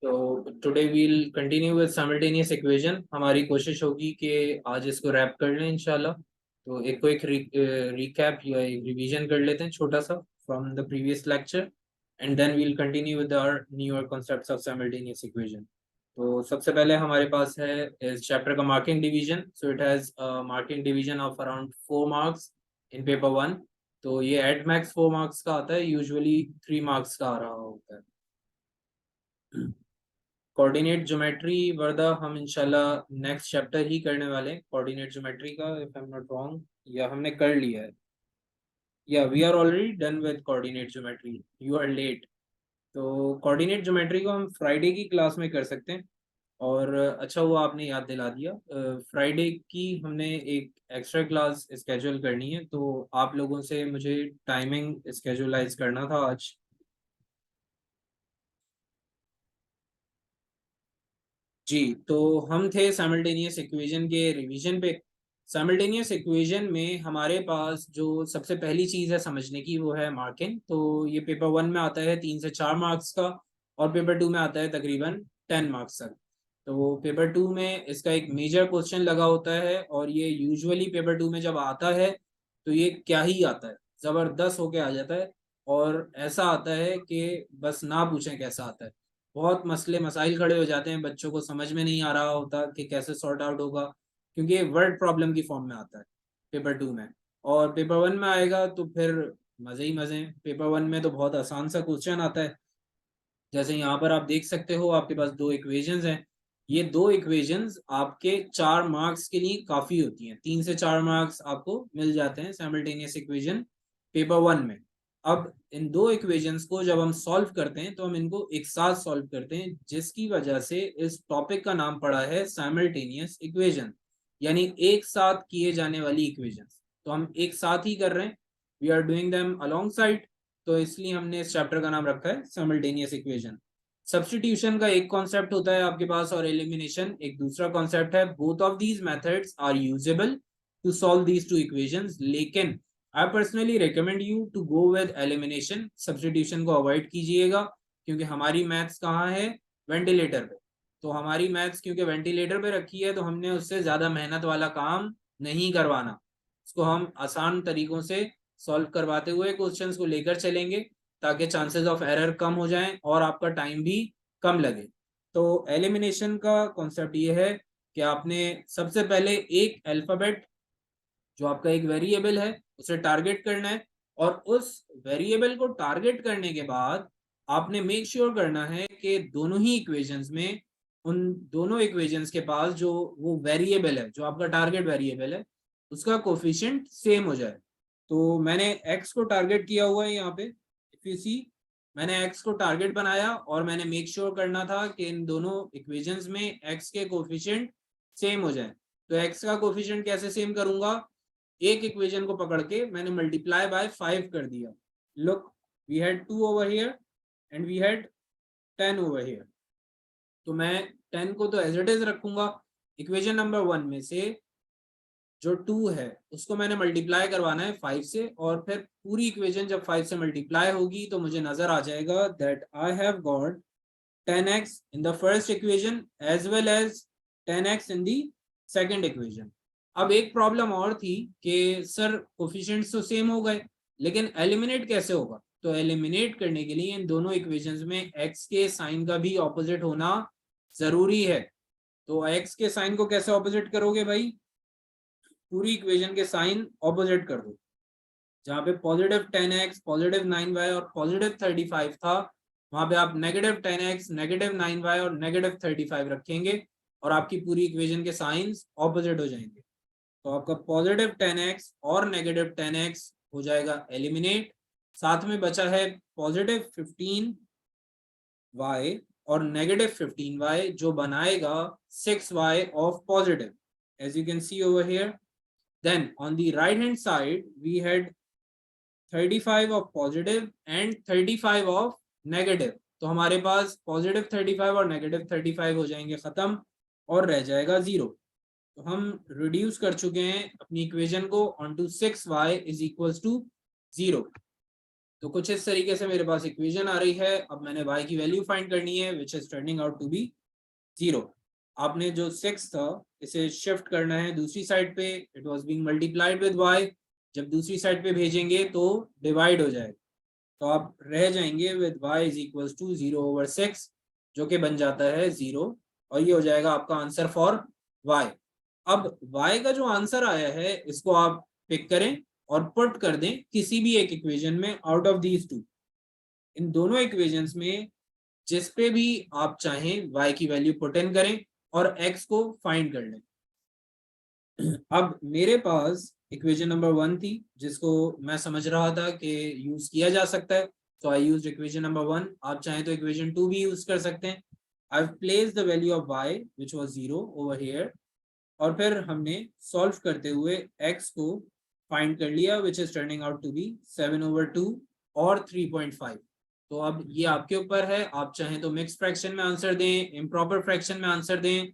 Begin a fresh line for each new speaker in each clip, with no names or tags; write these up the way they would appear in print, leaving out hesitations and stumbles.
तो today we'll continue with simultaneous equation. हमारी कोशिश होगी कि आज इसको रैप कर लें इंशाल्लाह। तो एक क्विक रिकैप या एक रिवीजन कर लेते हैं छोटा सा from the previous lecture, and then we'll continue with our newer concepts of simultaneous equation. तो सबसे पहले हमारे पास है इस चैप्टर का marking division. So it has marking division of around 4 marks in paper 1। तो ये एट मैक्स 4 मार्क्स का आता है, यूजुअली 3 मार्क्स का आ रहा होता है। कोऑर्डिनेट ज्योमेट्री वर्दा हम इंशाल्लाह नेक्स्ट चैप्टर ही करने वाले हैं कोऑर्डिनेट ज्योमेट्री का, if I am not wrong, या हमने कर लिया है, या we are already done with coordinate geometry, you are late. तो कोऑर्डिनेट ज्योमेट्री को हम फ्राइडे की क्लास में कर सकते हैं। और अच्छा हुआ आपने याद दिला दिया, फ्राइडे की हमने एक एक्स्ट्रा क्लास स्केड्यूल करनी है, तो आप लोगों से मुझे टाइमिंग स्केड्यूलाइज करना था आज। जी, तो हम थे साइमल्टेनियस इक्वेशन के रिवीजन पे। साइमल्टेनियस इक्वेशन में हमारे पास जो सबसे पहली चीज़ है समझने की, वो है मार्किंग। तो ये पेपर 1 में आता है 3 से 4 मार्क्स का, और पेपर 2 में आता है तकरीबन 10 मार्क्स तक। तो पेपर 2 में इसका एक मेजर क्वेश्चन लगा होता है, और ये यूजुअली पेपर 2 में जब आता है तो ये क्या ही आता है, ज़बरदस्त होके आ जाता है। और ऐसा आता है कि बस ना पूछें कैसा आता है। बहुत मसले मसाइल खड़े हो जाते हैं, बच्चों को समझ में नहीं आ रहा होता कि कैसे सॉर्ट आउट होगा, क्योंकि ये वर्ड प्रॉब्लम की फॉर्म में आता है पेपर 2 में। और पेपर 1 में आएगा तो फिर मज़े ही मज़े हैं। पेपर 1 में तो बहुत आसान सा क्वेश्चन आता है, जैसे यहाँ पर आप देख सकते हो, आपके पास दो इक्वेशंस हैं। ये दो इक्वेशंस आपके 4 मार्क्स के लिए काफ़ी होती हैं। 3 से 4 मार्क्स आपको मिल जाते हैं साइमल्टेनियस इक्वेशन पेपर 1 में। अब इन दो इक्वेशंस को जब हम सॉल्व करते हैं तो हम इनको एक साथ सॉल्व करते हैं, जिसकी वजह से इस टॉपिक का नाम पड़ा है साइमल्टेनियस इक्वेशन, यानी एक साथ किए जाने वाली इक्वेशंस। तो हम एक साथ ही कर रहे हैं, we are doing them alongside. तो इसलिए हमने इस चैप्टर का नाम रखा है साइमल्टेनियस इक्वेशन। सब्स्टिट्यूशन का एक कॉन्सेप्ट होता है आपके पास, और एलिमिनेशन एक दूसरा कॉन्सेप्ट है। Both of these methods are usable to solve these two equations, लेकिन I personally recommend you to go with elimination. Substitution को अवॉइड कीजिएगा, क्योंकि हमारी मैथ्स कहाँ है, वेंटिलेटर पे। तो हमारी मैथ्स क्योंकि वेंटिलेटर पे रखी है, तो हमने उससे ज्यादा मेहनत वाला काम नहीं करवाना। उसको हम आसान तरीकों से सॉल्व करवाते हुए क्वेश्चंस को लेकर चलेंगे, ताकि चांसेस ऑफ एरर कम हो जाएं और आपका टाइम भी कम लगे। तो एलिमिनेशन का कॉन्सेप्ट ये है कि आपने सबसे पहले एक अल्फाबेट, जो आपका एक वेरिएबल है, उसे टारगेट करना है। और उस वेरिएबल को टारगेट करने के बाद आपने मेक श्योर करना है कि दोनों ही इक्वेशंस में, उन दोनों इक्वेशंस के पास जो वो वेरिएबल है, जो आपका टारगेट वेरिएबल है, उसका कोफिशिएंट सेम हो जाए। तो मैंने x को टारगेट किया हुआ है यहाँ पे, इफ यू सी, मैंने x को टारगेट बनाया, और मैंने मेक श्योर करना था कि इन दोनों इक्वेशंस में x के कोफिशिएंट सेम हो जाए। तो x का कोफिशिएंट कैसे सेम करूंगा, एक इक्वेशन को पकड़ के मैंने मल्टीप्लाई बाय 5 कर दिया। Look, we had 2 over here and we had 10 over here. तो मैं 10 को तो एज इट इज रखूंगा। इक्वेशन नंबर 1 में से जो 2 है उसको मैंने मल्टीप्लाई करवाना है 5 से, और फिर पूरी इक्वेशन जब 5 से मल्टीप्लाई होगी तो मुझे नजर आ जाएगा that I have got 10x in the first equation as well as 10x in the second equation. अब एक प्रॉब्लम और थी कि सर कोफिशिएंट्स तो सेम हो गए, लेकिन एलिमिनेट कैसे होगा। तो एलिमिनेट करने के लिए इन दोनों इक्वेशंस में x के साइन का भी ऑपोजिट होना जरूरी है। तो x के साइन को कैसे ऑपोजिट करोगे भाई, पूरी इक्वेशन के साइन ऑपोजिट कर दो। जहाँ पे पॉजिटिव 10x, पॉजिटिव 9y और पॉजिटिव 35 था, वहां पे आप नेगेटिव 10x, नेगेटिव 9y और नेगेटिव 35 रखेंगे, और आपकी पूरी इक्वेशन के साइंस ऑपोजिट हो जाएंगे। तो आपका पॉजिटिव 10x और नेगेटिव 10x हो जाएगा एलिमिनेट। साथ में बचा है पॉजिटिव 15y और नेगेटिव 15y, जो बनाएगा 6y of positive, as you can see over here. Then on the right hand side we had 35 of positive and 35 of negative. तो हमारे पास पॉजिटिव 35 और नेगेटिव 35 हो जाएंगे खत्म, और रह जाएगा 0। तो हम रिड्यूस कर चुके हैं अपनी इक्वेशन को on to 6y is equals to 0। तो कुछ इस तरीके से मेरे पास इक्वेशन आ रही है। अब मैंने y की वैल्यू फाइंड करनी है which is turning out to be 0। आपने जो 6 था इसे शिफ्ट करना है दूसरी साइड पे, it was being multiplied with y, जब दूसरी साइड पे भेजेंगे तो डिवाइड हो जाएगा, तो आप रह जाएंगे with y is equals to 0/6, जो कि बन जाता है 0, और ये हो जाएगा आपका आंसर फॉर y। अब y का जो आंसर आया है इसको आप पिक करें और पुट कर दें किसी भी एक इक्वेशन में आउट ऑफ दीज टू। इन दोनों इक्वेशंस में जिस पे भी आप चाहें y की वैल्यू पुट इन करें और x को फाइंड कर लें। अब मेरे पास इक्वेशन नंबर 1 थी जिसको मैं समझ रहा था कि यूज किया जा सकता है, तो आई यूज्ड इक्वेशन नंबर 1। आप चाहें तो इक्वेशन 2 भी यूज कर सकते हैं। I place the value of y which was 0 over here, और फिर हमने सॉल्व करते हुए x को फाइंड कर लिया which is turning out to be 7/2 और 3.5। तो अब ये आपके ऊपर है, आप चाहें तो मिक्स फ्रैक्शन में आंसर दें, इम्प्रॉपर फ्रैक्शन में आंसर दें,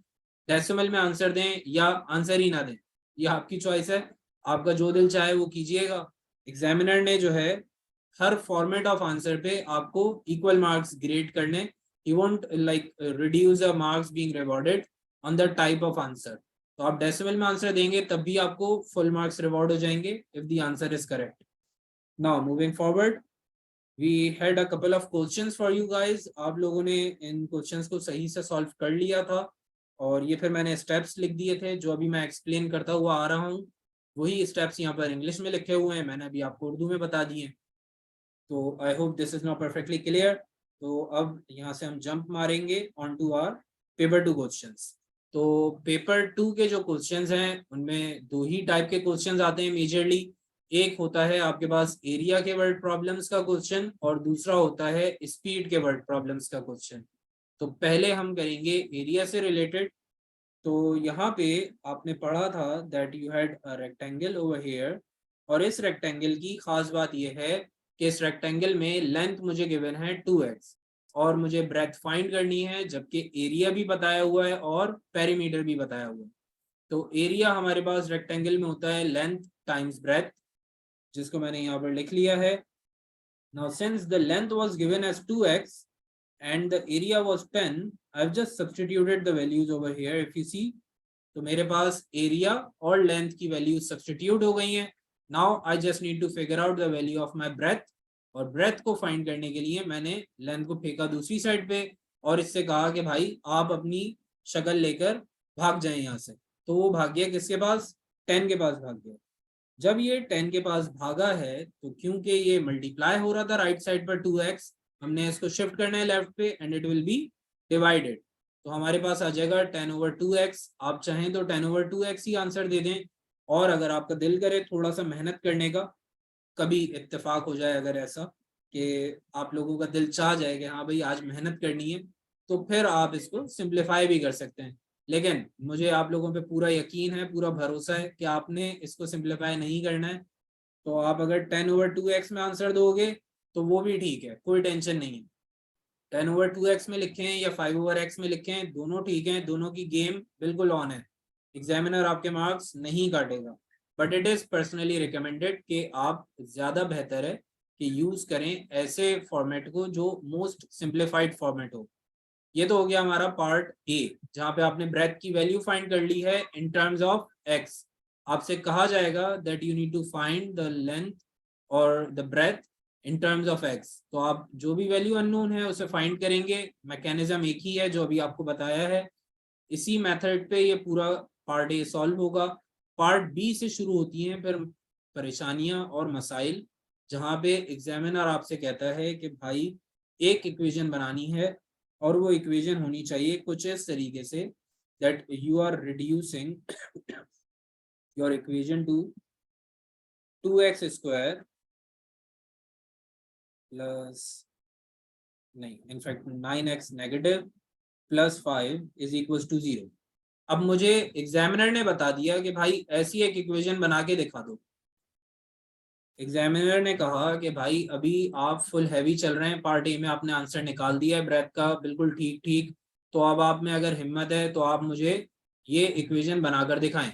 डेसिमल में आंसर दें, या आंसर ही ना दें, ये आपकी चॉइस है। आपका जो दिल चाहे वो कीजिएगा। एग्जामिनर ने जो है हर फॉर्मेट ऑफ आंसर पे आपको इक्वल मार्क्स ग्रेड करने, he won't like reduce the marks being rewarded on the type of answer. तो आप डेसिमल में आंसर देंगे तब भी आपको फुल मार्क्स रिवॉर्ड हो जाएंगे if the answer is correct. Now moving forward, we had a couple of questions for you guys. आप लोगों ने इन क्वेश्चंस को सही से सॉल्व कर लिया था, और ये फिर मैंने स्टेप्स लिख दिए थे जो अभी मैं एक्सप्लेन करता हुआ आ रहा हूँ। वही स्टेप्स यहाँ पर इंग्लिश में लिखे हुए हैं, मैंने अभी आपको उर्दू में बता दिए। तो I hope this is not perfectly clear. तो अब यहाँ से हम जंप मारेंगे on to our paper 2 questions. तो पेपर 2 के जो क्वेश्चंस हैं उनमें दो ही टाइप के क्वेश्चंस आते हैं मेजरली। एक होता है आपके पास एरिया के वर्ड प्रॉब्लम्स का क्वेश्चन, और दूसरा होता है स्पीड के वर्ड प्रॉब्लम्स का क्वेश्चन। तो पहले हम करेंगे एरिया से रिलेटेड। तो यहाँ पे आपने पढ़ा था that you had a rectangle over here, और इस रेक्टेंगल की खास बात यह है कि इस रेक्टेंगल में लेंथ मुझे गिवन है 2x, और मुझे ब्रेथ फाइंड करनी है, जबकि एरिया भी बताया हुआ है और पेरीमीटर भी बताया हुआ है। तो एरिया हमारे पास रेक्टेंगल में होता है लेंथ टाइम्स ब्रेथ, जिसको मैंने यहाँ पर लिख लिया है। Now since the length was given as 2x and the area was 10, I've just substituted the values over here. If you see, तो मेरे पास एरिया और लेंथ की वैल्यू सब्स्टिट्यूट हो गई हैं। Now I just need to figure out the value of my breadth, और breadth को फाइंड करने के लिए मैंने लेंथ को फेंका दूसरी साइड पे, और इससे कहा कि भाई आप अपनी शक्ल लेकर भाग जाएं यहाँ से। तो वो भाग गया किसके पास? 10 के पास भाग गया। जब ये 10 के पास भागा है तो क्योंकि ये मल्टीप्लाई हो रहा था राइट साइड पर 2x, हमने इसको शिफ्ट करना है लेफ्ट पे, and it will be divided. तो हमारे पास आ जाएगा 10/2x। आप चाहें तो 10/2x ही आंसर दे दें, और अगर आपका दिल करे थोड़ा सा मेहनत करने का, कभी इत्तेफाक हो जाए अगर ऐसा कि आप लोगों का दिल चाह जाए कि हाँ भाई आज मेहनत करनी है, तो फिर आप इसको सिंप्लीफाई भी कर सकते हैं। लेकिन मुझे आप लोगों पे पूरा यकीन है, पूरा भरोसा है कि आपने इसको सिंप्लीफाई नहीं करना है। तो आप अगर 10/2x में आंसर दोगे तो वो भी ठीक है, कोई टेंशन नहीं है। 10/2x में लिखें या 5/x में लिखें, दोनों ठीक है, दोनों की गेम बिल्कुल ऑन है। एग्जामिनर आपके मार्क्स नहीं काटेगा, but it is personally recommended कि आप ज़्यादा बेहतर है कि यूज़ करें ऐसे फॉर्मेट को जो मोस्ट सिंप्लीफाइड फॉर्मेट हो। ये तो हो गया हमारा पार्ट ए, जहाँ पे आपने ब्रेथ की वैल्यू फाइंड कर ली है इन टर्म्स ऑफ एक्स। आपसे कहा जाएगा that you need to find the length और the breadth in terms of x. तो आप जो भी वैल्यू अननोन है उसे फाइंड करेंगे। मैकेनिज्म एक ही है जो अभी आपको बताया है। इसी मेथड पे ये पूरा पार्ट ए सॉल्व होगा। पार्ट बी से शुरू होती हैं फिर परेशानियां और मसाइल, जहाँ पे एग्जामिनर आपसे कहता है कि भाई एक इक्वेशन बनानी है, और वो इक्वेशन होनी चाहिए कुछ इस तरीके से that you are reducing your equation to 2x² plus, नहीं in fact 9x negative plus 5 is equal to 0। अब मुझे एग्जामिनर ने बता दिया कि भाई ऐसी एक इक्वेशन बना के दिखा दो। एग्जामिनर ने कहा कि भाई अभी आप फुल हैवी चल रहे हैं, पार्ट ए में आपने आंसर निकाल दिया है ब्रेथ का बिल्कुल ठीक ठीक, तो अब आप में अगर हिम्मत है तो आप मुझे ये इक्वेशन बनाकर दिखाएं।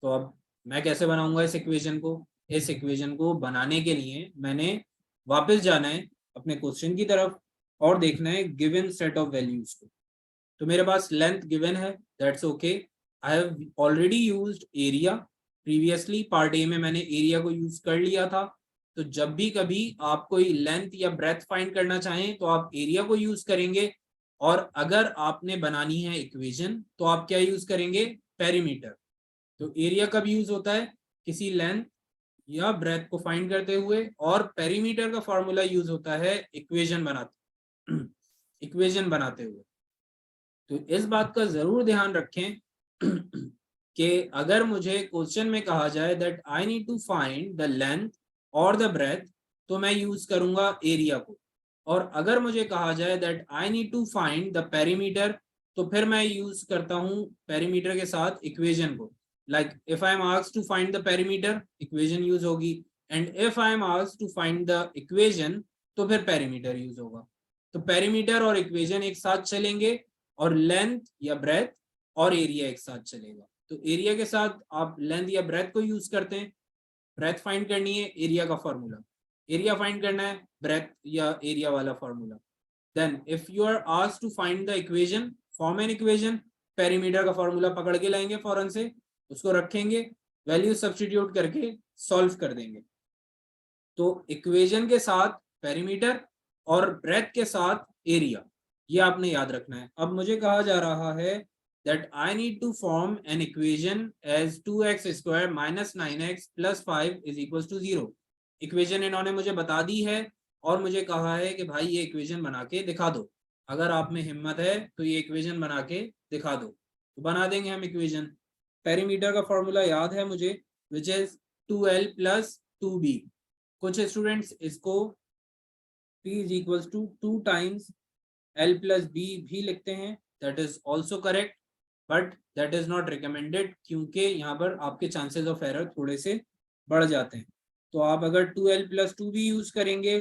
तो अब मैं कैसे बनाऊंगा इस इक्वेशन को? इस इक्वेशन को बनाने के लिए मैंने वापस जाना है अपने क्वेश्चन की तरफ और देखना है गिवन सेट ऑफ वैल्यूज को। तो मेरे पास लेंथ गिवन है, that's okay. I have already used area previously, part A में मैंने एरिया को यूज कर लिया था। तो जब भी कभी आप कोई लेंथ या ब्रेथ फाइंड करना चाहें तो आप एरिया को यूज करेंगे, और अगर आपने बनानी है इक्वेशन तो आप क्या यूज करेंगे, पेरीमीटर। तो एरिया कब यूज होता है, किसी लेंथ या ब्रेथ को फाइंड करते हुए, और पेरीमीटर का फॉर्मूला यूज होता है इक्वेशन बनाते इक्वेशन बनाते हुए। तो इस बात का जरूर ध्यान रखें कि अगर मुझे क्वेश्चन में कहा जाए that I need to find the length और द ब्रेथ, तो मैं यूज करूंगा एरिया को। और अगर मुझे कहा जाए that I need to find the perimeter, तो फिर मैं यूज करता हूं पेरीमीटर के साथ इक्वेशन को। Like if I am asked to find the perimeter, equation use होगी, and if I am asked to find the equation, तो फिर पेरीमीटर यूज होगा। तो पेरीमीटर और इक्वेशन एक साथ चलेंगे, और लेंथ या ब्रेथ और एरिया एक साथ चलेगा। तो एरिया के साथ आप लेंथ या ब्रेथ को यूज करते हैं, ब्रेथ फाइंड करनी है एरिया का फॉर्मूला, एरिया फाइंड करना है ब्रेथ या एरिया वाला formula. Then if you are asked to find the equation, form an equation, perimeter का फॉर्मूला पकड़ के लाएंगे फौरन से, उसको रखेंगे, वैल्यू सब्स्टिट्यूट करके सॉल्व कर देंगे। तो इक्वेशन के साथ पेरीमीटर और ब्रेथ के साथ एरिया, ये आपने याद रखना है। अब मुझे कहा जा रहा है that I need to form an equation as 2x square minus 9x plus 5 is equals to 0। Equation इन्होंने मुझे बता दी है और मुझे कहा है कि भाई ये इक्वेशन बना के दिखा दो। अगर आप में हिम्मत है तो ये इक्वेशन बना के दिखा दो। तो बना देंगे हम इक्वेशन। पेरीमीटर का फॉर्मूला याद है मुझे, which is 2l plus 2b। कुछ स्टूडेंट्स इसको p is equals to 2 times l plus b भी लिखते हैं, that is also correct, but that is not recommended, क्योंकि यहाँ पर आपके चांसेस ऑफ एरर थोड़े से बढ़ जाते हैं। तो आप अगर 2l प्लस 2b यूज करेंगे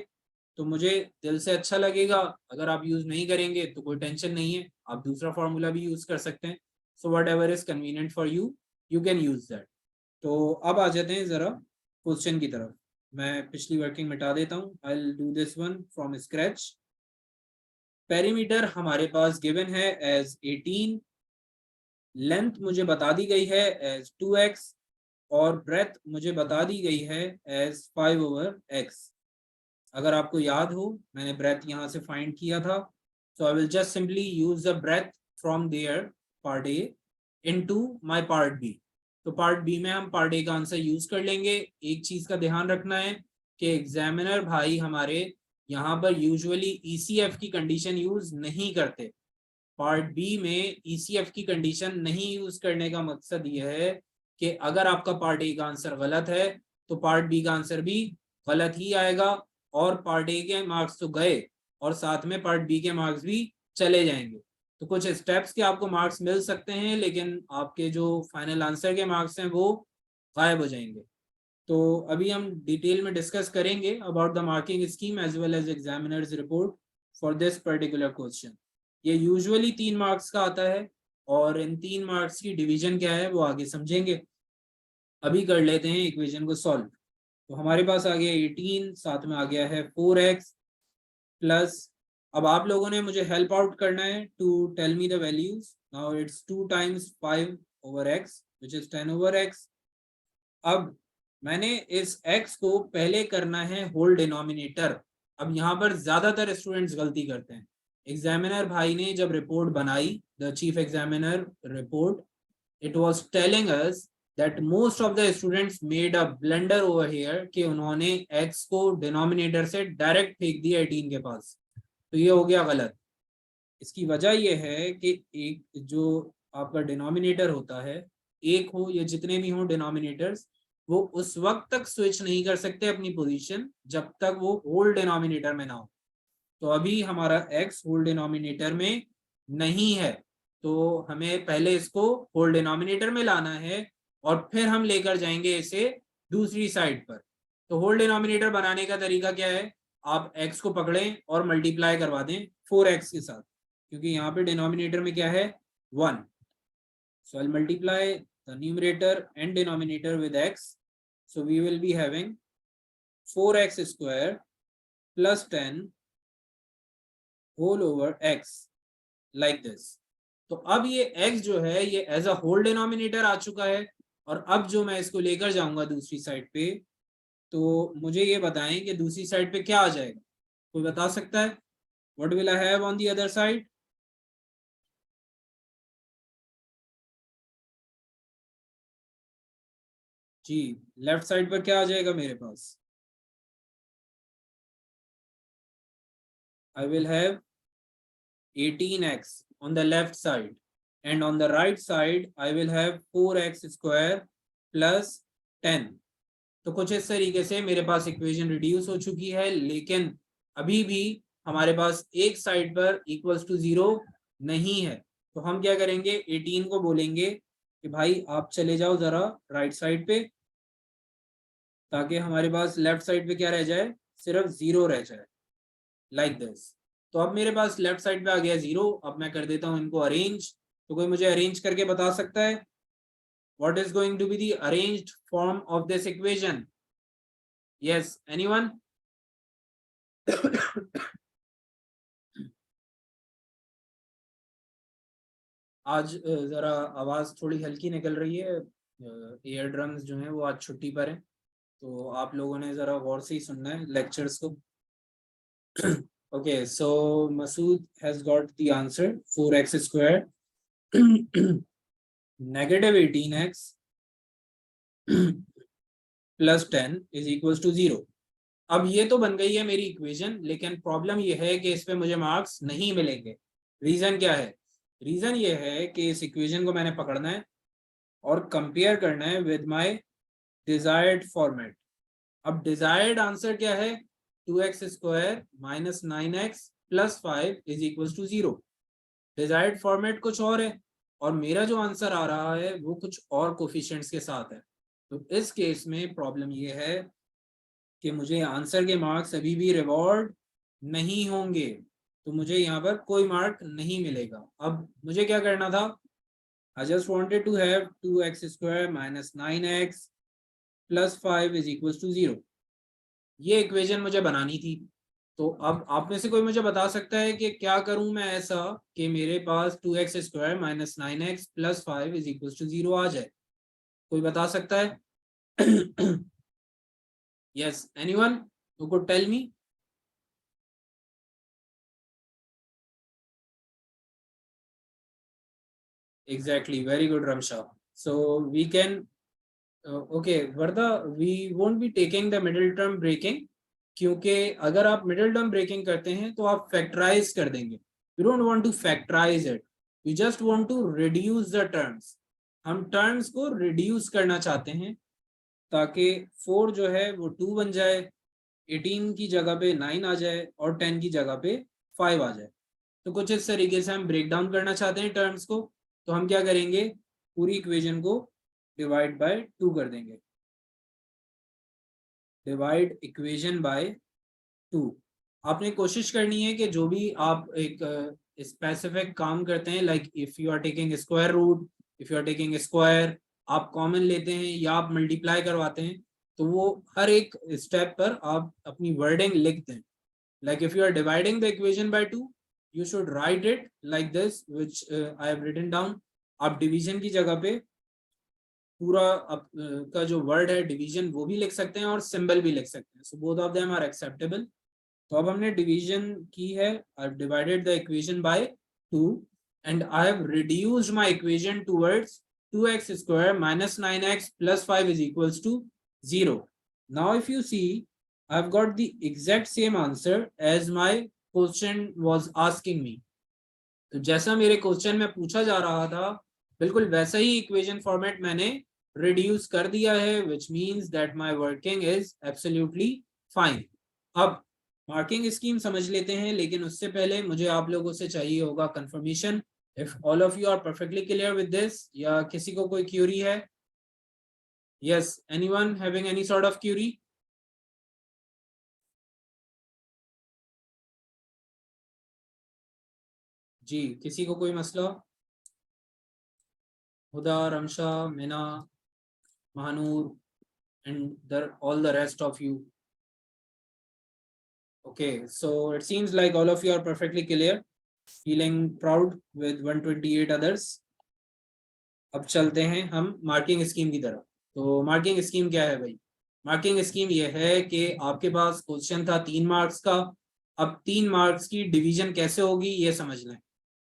तो मुझे दिल से अच्छा लगेगा, अगर आप यूज नहीं करेंगे तो कोई टेंशन नहीं है, आप दूसरा फॉर्मूला भी यूज कर सकते हैं। So what ever is convenient for you, you can use that. तो अब आ जाते हैं जरा क्वेश्चन की तरफ। मैं पिछली वर्किंग मिटा देता हूँ, I will do this one from scratch. Perimeter हमारे पास गिवन है एज 18, लेंथ मुझे बता दी गई है एज 2x, और ब्रेथ मुझे बता दी गई है एज 5/x। अगर आपको याद हो मैंने ब्रेथ यहाँ से फाइंड किया था, so I will just simply use the breadth from their part A into my part B. तो पार्ट बी में हम पार्ट ए का आंसर यूज कर लेंगे। एक चीज का ध्यान रखना है कि एग्जामिनर भाई हमारे यहाँ पर यूजुअली ईसीएफ की कंडीशन यूज नहीं करते। पार्ट बी में ईसीएफ की कंडीशन नहीं यूज करने का मकसद यह है कि अगर आपका पार्ट ए का आंसर गलत है तो पार्ट बी का आंसर भी गलत ही आएगा, और पार्ट ए के मार्क्स तो गए और साथ में पार्ट बी के मार्क्स भी चले जाएंगे। तो कुछ स्टेप्स के आपको मार्क्स मिल सकते हैं, लेकिन आपके जो फाइनल आंसर के मार्क्स हैं वो गायब हो जाएंगे। तो अभी हम डिटेल में डिस्कस करेंगे about the marking scheme as well as examiners report for this particular question. ये यूजुअली 3 मार्क्स का आता है, और इन 3 मार्क्स की डिवीजन क्या है वो आगे समझेंगे। अभी कर लेते हैं इक्वेशन को सॉल्व। तो हमारे पास आ गया 18, साथ में आ गया है 4x प्लस, अब आप लोगों ने मुझे हेल्प आउट करना है to tell me the values. Now it's 2 times 5/x which is 10/x। अब मैंने इस x को पहले करना है होल डिनोमिनेटर। अब यहाँ पर ज्यादातर स्टूडेंट्स गलती करते हैं। एग्जामिनर भाई ने जब रिपोर्ट बनाई, the chief examiner report, it was telling us that most of the students made a blunder over here कि उन्होंने x को डिनोमिनेटर से डायरेक्ट फेंक दिया 18 के पास। तो ये हो गया गलत। इसकी वजह यह है कि एक जो आपका डिनोमिनेटर होता है, एक हो या जितने भी हो डिनोमिनेटर्स, वो उस वक्त तक स्विच नहीं कर सकते अपनी पोजीशन जब तक वो होल डिनोमिनेटर में ना हो। तो अभी हमारा x होल डिनोमिनेटर में नहीं है, तो हमें पहले इसको होल डिनोमिनेटर में लाना है और फिर हम लेकर जाएंगे इसे दूसरी साइड पर। तो होल डिनोमिनेटर बनाने का तरीका क्या है, आप x को पकड़ें और मल्टीप्लाई करवा दें 4x के साथ, क्योंकि यहाँ पे डिनोमिनेटर में क्या है 1। So I multiply the numerator and denominator with x, so we will be having 4x square plus 10 whole over x like this. तो अब ये x जो है ये एज अ होल डिनोमिनेटर आ चुका है, और अब जो मैं इसको लेकर जाऊंगा दूसरी साइड पे, तो मुझे ये बताएं कि दूसरी साइड पे क्या आ जाएगा। कोई बता सकता है? What will I have on the other side? जी, लेफ्ट साइड पर क्या आ जाएगा मेरे पास? I will have 18x on the left side, and on the right side I will have 4x square plus 10। तो कुछ इस तरीके से मेरे पास इक्वेशन रिड्यूस हो चुकी है, लेकिन अभी भी हमारे पास एक साइड पर इक्वल्स टू 0 नहीं है। तो हम क्या करेंगे, 18 को बोलेंगे कि भाई आप चले जाओ जरा राइट साइड पे, ताकि हमारे पास लेफ्ट साइड पे क्या रह जाए, सिर्फ 0 रह जाए, लाइक दिस। तो अब मेरे पास लेफ्ट साइड पे आ गया 0। अब मैं कर देता हूं इनको अरेंज। तो कोई मुझे अरेंज करके बता सकता है what is going to be the arranged form of this equation? Yes, anyone? आज जरा आवाज थोड़ी हल्की निकल रही है, एयर ड्रम्स जो हैं वो आज छुट्टी पर हैं, तो आप लोगों ने जरा गौर से ही सुनना है लेक्चर्स को। Okay, so Masood has got the answer, 4x square negative 18x plus 10 is equals to 0। अब ये तो बन गई है मेरी इक्वेशन, लेकिन प्रॉब्लम ये है कि इस पे मुझे मार्क्स नहीं मिलेंगे। रीजन क्या है? रीजन ये है कि इस इक्वेशन को मैंने पकड़ना है और कंपेयर करना है विद माय डिजायर्ड फॉर्मेट। अब डिजायर्ड आंसर क्या है? 2x square minus 9x plus 5 is equal to 0। Desired format कुछ और है, और मेरा जो आंसर आ रहा है वो कुछ और कोफिशिएंट्स के साथ है। तो इस केस में प्रॉब्लम ये है कि मुझे आंसर के मार्क्स अभी भी रिवॉर्ड नहीं होंगे, तो मुझे यहाँ पर कोई मार्क नहीं मिलेगा। अब मुझे क्या करना था? I just wanted to have 2x square minus 9x plus 5 is equal to 0। ये इक्वेशन मुझे बनानी थी। तो अब आप में से कोई मुझे बता सकता है कि क्या करूं मैं ऐसा कि मेरे पास 2x square minus 9x plus 5 is equal to 0 आ जाए? कोई बता सकता है? Yes, anyone who could tell me? Exactly, very good, Ramsha. So we can, okay, Vardha, we won't be taking the middle term breaking, क्योंकि अगर आप middle term breaking करते हैं तो आप फैक्टराइज कर देंगे। You don't want to factorise it, you just want to reduce the terms. हम टर्म्स को रिड्यूस करना चाहते हैं ताकि 4 जो है वो 2 बन जाए, 18 की जगह पे 9 आ जाए और 10 की जगह पे 5 आ जाए। तो कुछ इस तरीके से हम ब्रेक डाउन करना चाहते हैं टर्म्स को। तो हम क्या करेंगे, पूरी इक्वेशन को डिवाइड बाय 2 कर देंगे। Divide equation by 2। आपने कोशिश करनी है कि जो भी आप एक स्पेसिफिक काम करते हैं, like if you are taking square root, if you are taking square, आप कॉमन लेते हैं या आप मल्टीप्लाई करवाते हैं, तो वो हर एक स्टेप पर आप अपनी वर्डिंग लिख दें। Like if you are dividing the equation by 2, you should write it like this, which I have written down। आप डिवीजन की जगह पे पूरा का जो वर्ड है डिवीजन वो भी लिख सकते हैं और सिंबल भी लिख सकते हैं। So both of them are acceptable. तो अब हमने डिवीजन की है, I have divided the equation by 2 and I have reduced my equation towards 2x square minus 9x plus 5 is equals to 0। Now if you see, I've got the exact same answer as my question was asking me। तो जैसा मेरे question में पूछा जा रहा था, बिल्कुल वैसा ही इक्वेशन फॉर्मेट मैंने रिड्यूस कर दिया है, which means that my working is absolutely fine। अब मार्किंग स्कीम समझ लेते हैं, लेकिन उससे पहले मुझे आप लोगों से चाहिए होगा confirmation. If all of you are perfectly clear with this, या किसी को कोई क्यूरी है? Yes, anyone having any sort of query? जी, किसी को कोई मसला? हुदा, Ramsha, Meena, Mahnoor, and all the rest of you। Okay, so it seems like all of you are perfectly clear, feeling proud with 128 others. अब चलते हैं हम मार्किंग स्कीम की तरफ। तो मार्किंग स्कीम क्या है भाई? मार्किंग स्कीम ये है कि आपके पास क्वेश्चन था 3 मार्क्स का, अब 3 मार्क्स की डिवीजन कैसे होगी ये समझना है।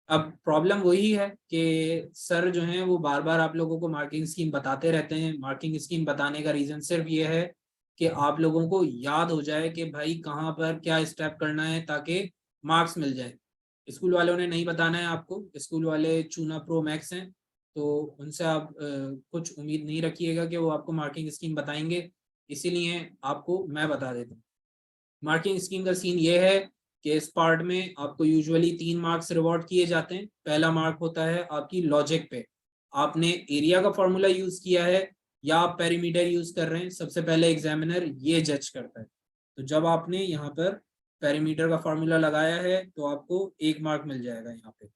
अब प्रॉब्लम वही है कि सर जो है वो बार बार आप लोगों को मार्किंग स्कीम बताते रहते हैं। मार्किंग स्कीम बताने का रीजन सिर्फ ये है कि आप लोगों को याद हो जाए कि भाई कहाँ पर क्या स्टेप करना है ताकि मार्क्स मिल जाए। स्कूल वालों ने नहीं बताना है आपको, स्कूल वाले चूना प्रो मैक्स हैं, तो उनसे आप कुछ उम्मीद नहीं रखिएगा कि वो आपको मार्किंग स्कीम बताएंगे, इसीलिए आपको मैं बता देता हूँ। मार्किंग स्कीम का सीन ये है कि इस पार्ट में आपको यूजुअली 3 मार्क्स रिवॉर्ड किए जाते हैं। पहला मार्क होता है आपकी लॉजिक पे, आपने एरिया का फॉर्मूला यूज किया है या आप पेरीमीटर यूज कर रहे हैं, सबसे पहले एग्जामिनर ये जज करता है। तो जब आपने यहाँ पर पेरीमीटर का फॉर्मूला लगाया है तो आपको 1 मार्क मिल जाएगा यहाँ पे।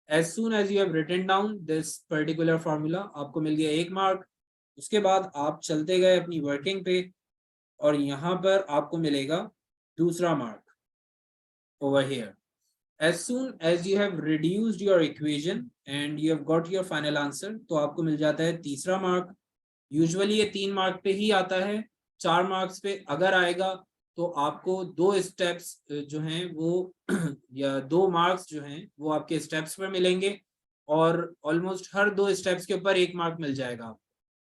As soon as you have written down this particular formula, आपको मिल गया 1 मार्क। उसके बाद आप चलते गए अपनी वर्किंग पे और यहाँ पर आपको मिलेगा दूसरा mark over here. As soon as you have reduced your equation and you have got your final answer, तो आपको मिल जाता है तीसरा मार्क। यूजुअली ये 3 मार्क पे ही आता है, 4 मार्क्स पे अगर आएगा तो आपको 2 स्टेप्स जो हैं वो या 2 मार्क्स जो हैं वो आपके स्टेप्स पर मिलेंगे और ऑलमोस्ट हर 2 स्टेप्स के ऊपर 1 मार्क मिल जाएगा आपको।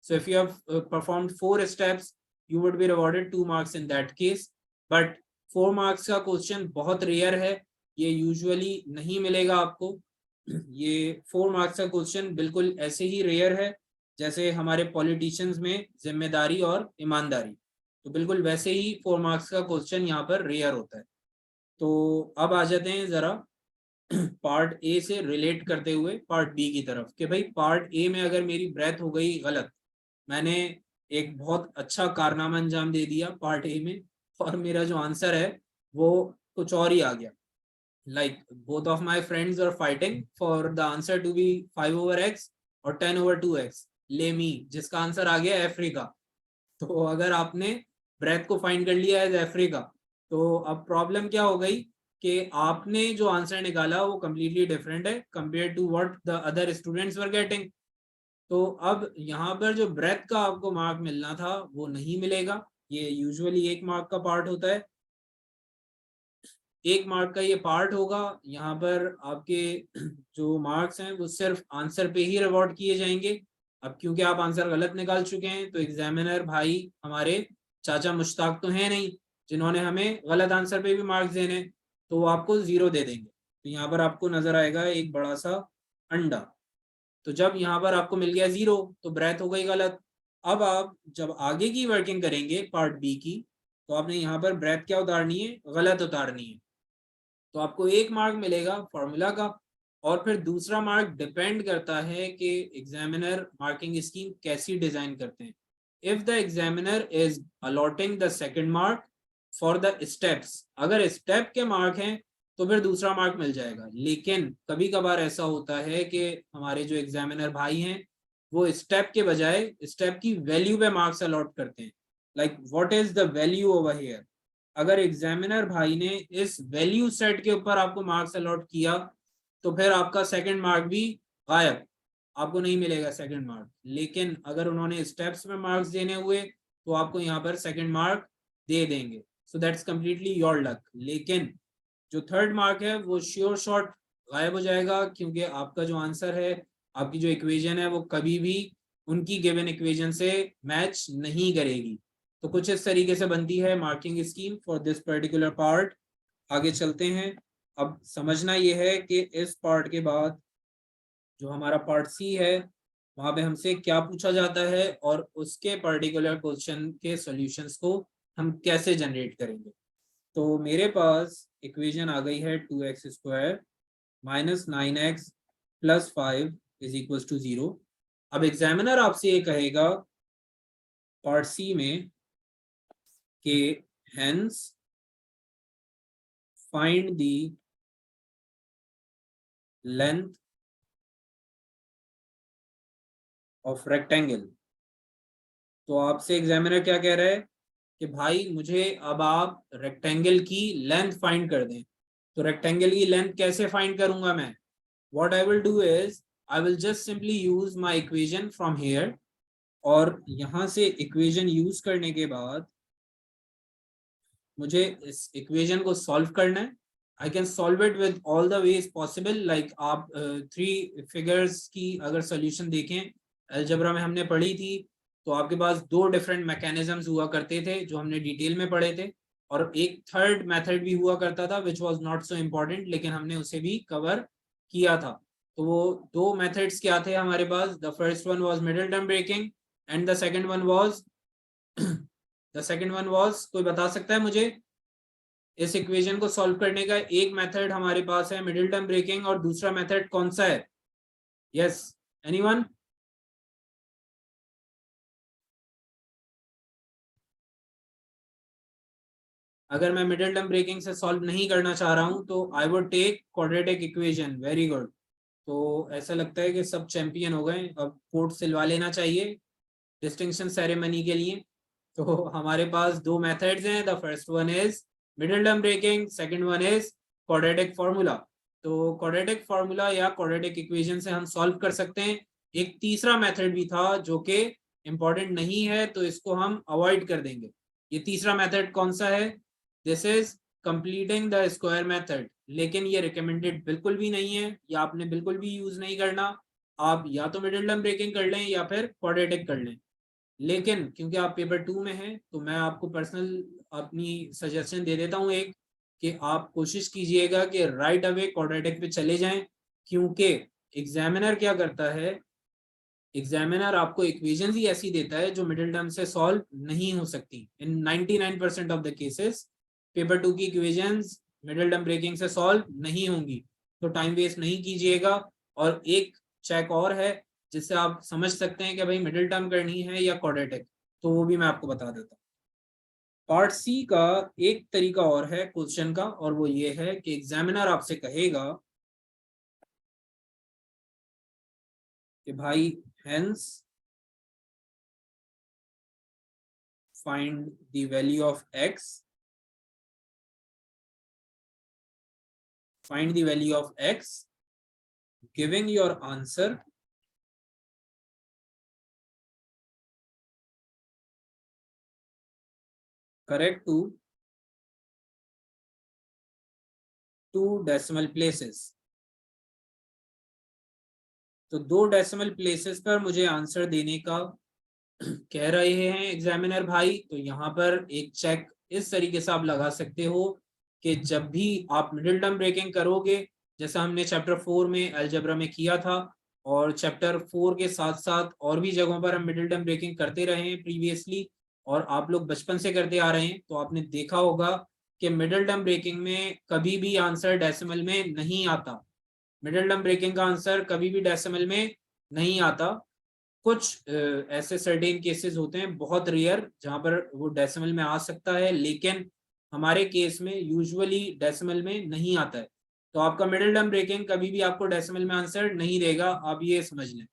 So if you have performed 4 steps, you would be rewarded 2 marks in that case. But 4 marks का क्वेश्चन बहुत रेयर है, ये यूजुअली नहीं मिलेगा आपको। ये 4 मार्क्स का क्वेश्चन बिल्कुल ऐसे ही रेयर है जैसे हमारे पॉलिटिशियंस में जिम्मेदारी और ईमानदारी, तो बिल्कुल वैसे ही 4 मार्क्स का क्वेश्चन यहाँ पर रेयर होता है। तो अब आ जाते हैं जरा पार्ट ए से रिलेट करते हुए पार्ट बी की तरफ कि भाई पार्ट ए में अगर मेरी ब्रेथ हो गई गलत, मैंने एक बहुत अच्छा कारनामा अंजाम दे दिया पार्ट ए में और मेरा जो आंसर है वो कुछ और ही आ गया, like both of my friends are fighting for the answer to be 5/x और 10/2x, ले मी जिसका आंसर आ गया अफ्रीका। तो अगर आपने ब्रेथ को फाइंड कर लिया एज अफ्रीका, तो अब प्रॉब्लम क्या हो गई कि आपने जो आंसर निकाला वो कम्प्लीटली डिफरेंट है compare to what the other students were getting. तो अब यहाँ पर जो ब्रेथ का आपको मार्क मिलना था वो नहीं मिलेगा, ये यूजुअली 1 मार्क का पार्ट होता है। 1 मार्क का ये पार्ट होगा, यहाँ पर आपके जो मार्क्स हैं वो सिर्फ आंसर पे ही रिवॉर्ड किए जाएंगे। अब क्योंकि आप आंसर गलत निकाल चुके हैं तो एग्जामिनर भाई हमारे चाचा मुश्ताक तो हैं नहीं जिन्होंने हमें गलत आंसर पे भी मार्क्स देने, तो वो आपको 0 दे देंगे। तो यहाँ पर आपको नजर आएगा एक बड़ा सा अंडा। तो जब यहाँ पर आपको मिल गया 0 तो ब्रेथ हो गई गलत। अब आप जब आगे की वर्किंग करेंगे पार्ट बी की, तो आपने यहाँ पर ब्रेथ क्या उतारनी है, गलत उतारनी है। तो आपको 1 मार्क मिलेगा फॉर्मूला का, और फिर दूसरा मार्क डिपेंड करता है कि एग्जामिनर मार्किंग स्कीम कैसी डिजाइन करते हैं। If the examiner is allotting the second mark for the steps, अगर स्टेप के मार्क हैं तो फिर दूसरा मार्क मिल जाएगा। लेकिन कभी कभार ऐसा होता है कि हमारे जो एग्जामिनर भाई हैं वो स्टेप के बजाय स्टेप की वैल्यू पे मार्क्स अलॉट करते हैं, like what is the value over here. अगर एग्जामिनर भाई ने इस वैल्यू सेट के ऊपर आपको मार्क्स अलॉट किया तो फिर आपका सेकंड मार्क भी गायब, आपको नहीं मिलेगा सेकंड मार्क। लेकिन अगर उन्होंने स्टेप्स में मार्क्स देने हुए तो आपको यहाँ पर सेकंड मार्क दे देंगे। So that's completely your luck. लेकिन जो थर्ड मार्क है वो श्योर शॉट गायब हो जाएगा, क्योंकि आपका जो आंसर है, आपकी जो इक्वेशन है वो कभी भी उनकी गिवन इक्वेशन से मैच नहीं करेगी। तो कुछ इस तरीके से बनती है marking scheme for this particular part. आगे चलते हैं। अब समझना यह है कि इस पार्ट के बाद जो हमारा पार्ट सी है वहां पे हमसे क्या पूछा जाता है और उसके पर्टिकुलर क्वेश्चन के सॉल्यूशंस को हम कैसे जनरेट करेंगे। तो मेरे पास इक्वेशन आ गई है 2x² minus 9x plus 5 is equal to 0। अब एग्जामिनर आपसे ये कहेगा पार्ट सी में कि hence find the length of rectangle. तो आपसे एग्जामिनर क्या कह रहा है कि भाई मुझे अब आप रेक्टेंगल की लेंथ फाइंड कर दें। तो रेक्टेंगल की लेंथ कैसे फाइंड करूंगा मैं? What I will do is I will just simply use my equation from here, और यहां से इक्वेशन यूज करने के बाद मुझे इस इक्वेशन को सॉल्व करना है। I can solve it with all the ways possible, like आप थ्री फिगर्स की अगर सोल्यूशन देखें अलजेब्रा में हमने पढ़ी थी, तो आपके पास दो डिफरेंट मैकेनिज्म्स हुआ करते थे जो हमने डिटेल में पढ़े थे, और एक थर्ड मेथड भी हुआ करता था which was not so important, लेकिन हमने उसे भी कवर किया था। तो वो दो मेथड्स क्या थे हमारे पास? The first one was middle term breaking and the second one was the second one was, कोई बता सकता है मुझे? इस इक्वेशन को सॉल्व करने का एक मेथड हमारे पास है मिडिल टर्म ब्रेकिंग, और दूसरा मेथड कौन सा है? Yes, anyone? अगर मैं मिडिल टर्म ब्रेकिंग से सॉल्व नहीं करना चाह रहा हूं तो I would take quadratic equation. Very good. तो ऐसा लगता है कि सब चैंपियन हो गए, अब कोर्ट सिलवा लेना चाहिए डिस्टिंक्शन सेरेमनी के लिए। तो हमारे पास दो मेथड्स हैं, the first one is middle term breaking, second one is quadratic formula. तो क्वाड्रेटिक फार्मूला या क्वाड्रेटिक इक्वेशन से हम सॉल्व कर सकते हैं। एक तीसरा मेथड भी था जो कि इंपॉर्टेंट नहीं है, तो इसको हम अवॉइड कर देंगे। ये तीसरा मेथड कौन सा है? This is completing the square method, लेकिन ये रिकमेंडेड बिल्कुल भी नहीं है, या आपने बिल्कुल भी यूज नहीं करना। आप या तो मिडिल टर्म ब्रेकिंग कर लें या फिर क्वाड्रेटिक कर लें, लेकिन क्योंकि आप पेपर 2 में हैं तो मैं आपको पर्सनल अपनी सजेशन दे देता हूँ एक, कि आप कोशिश कीजिएगा कि राइट अवे क्वाड्रेटिक पे चले जाएं, क्योंकि एग्जामिनर क्या करता है, एग्जामिनर आपको इक्वेशंस ही ऐसी देता है जो मिडिल टर्म से सॉल्व नहीं हो सकती। इन 99% ऑफ द केसेस पेपर 2 की इक्वेशंस मिडिल टर्म ब्रेकिंग से सॉल्व नहीं होंगी। तो टाइम वेस्ट नहीं कीजिएगा। और एक चेक और है जिससे आप समझ सकते हैं कि भाई मिडिल टर्म करनी है या क्वाड्रेटिक, तो वो भी मैं आपको बता देता हूँ। पार्ट सी का एक तरीका और है क्वेश्चन का, और वो ये है कि एग्जामिनर आपसे कहेगा कि भाई hence find the value of x, find the value of x, giving your answer correct to 2 decimal places। तो 2 डेसिमल प्लेसेस पर मुझे आंसर देने का कह रहे हैं एग्जामिनर भाई। तो यहाँ पर एक चेक इस तरीके से आप लगा सकते हो कि जब भी आप मिडिल टर्म ब्रेकिंग करोगे, जैसा हमने चैप्टर 4 में अलजेब्रा में किया था, और चैप्टर 4 के साथ साथ और भी जगहों पर हम मिडिल टर्म ब्रेकिंग करते रहे हैं प्रीवियसली, और आप लोग बचपन से करते आ रहे हैं, तो आपने देखा होगा कि मिडिल टर्म ब्रेकिंग में कभी भी आंसर डेसिमल में नहीं आता। मिडिल टर्म ब्रेकिंग का आंसर कभी भी डेसिमल में नहीं आता। कुछ ऐसे सर्टेन केसेस होते हैं, बहुत रेयर, जहां पर वो डेसिमल में आ सकता है, लेकिन हमारे केस में यूजुअली डेसिमल में नहीं आता है। तो आपका मिडिल टर्म ब्रेकिंग कभी भी आपको डेसिमल में आंसर नहीं देगा, आप ये समझ लें।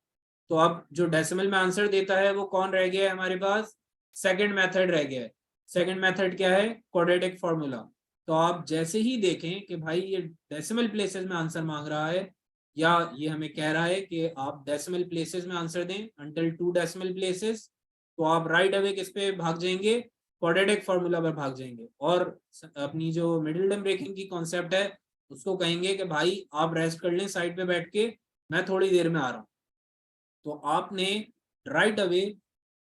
तो अब जो डेसिमल में आंसर देता है वो कौन रह गया है हमारे पास? सेकंड मेथड रह गया है। सेकंड मेथड क्या है? Quadratic formula. तो आप जैसे ही देखें कि भाई ये डेसिमल प्लेसेस में आंसर मांग रहा है, या ये हमें कह रहा है कि आप डेसिमल प्लेसेस में आंसर दें अंटिल 2 डेसिमल प्लेसेस, तो आप राइट अवे किस पे भाग जाएंगे? क्वाड्रेटिक फॉर्मूला पर भाग जाएंगे, और अपनी जो मिडिल टर्म ब्रेकिंग की कॉन्सेप्ट है उसको कहेंगे कि भाई आप रेस्ट कर लें साइड पे बैठ के, मैं थोड़ी देर में आ रहा हूँ। तो आपने राइट अवे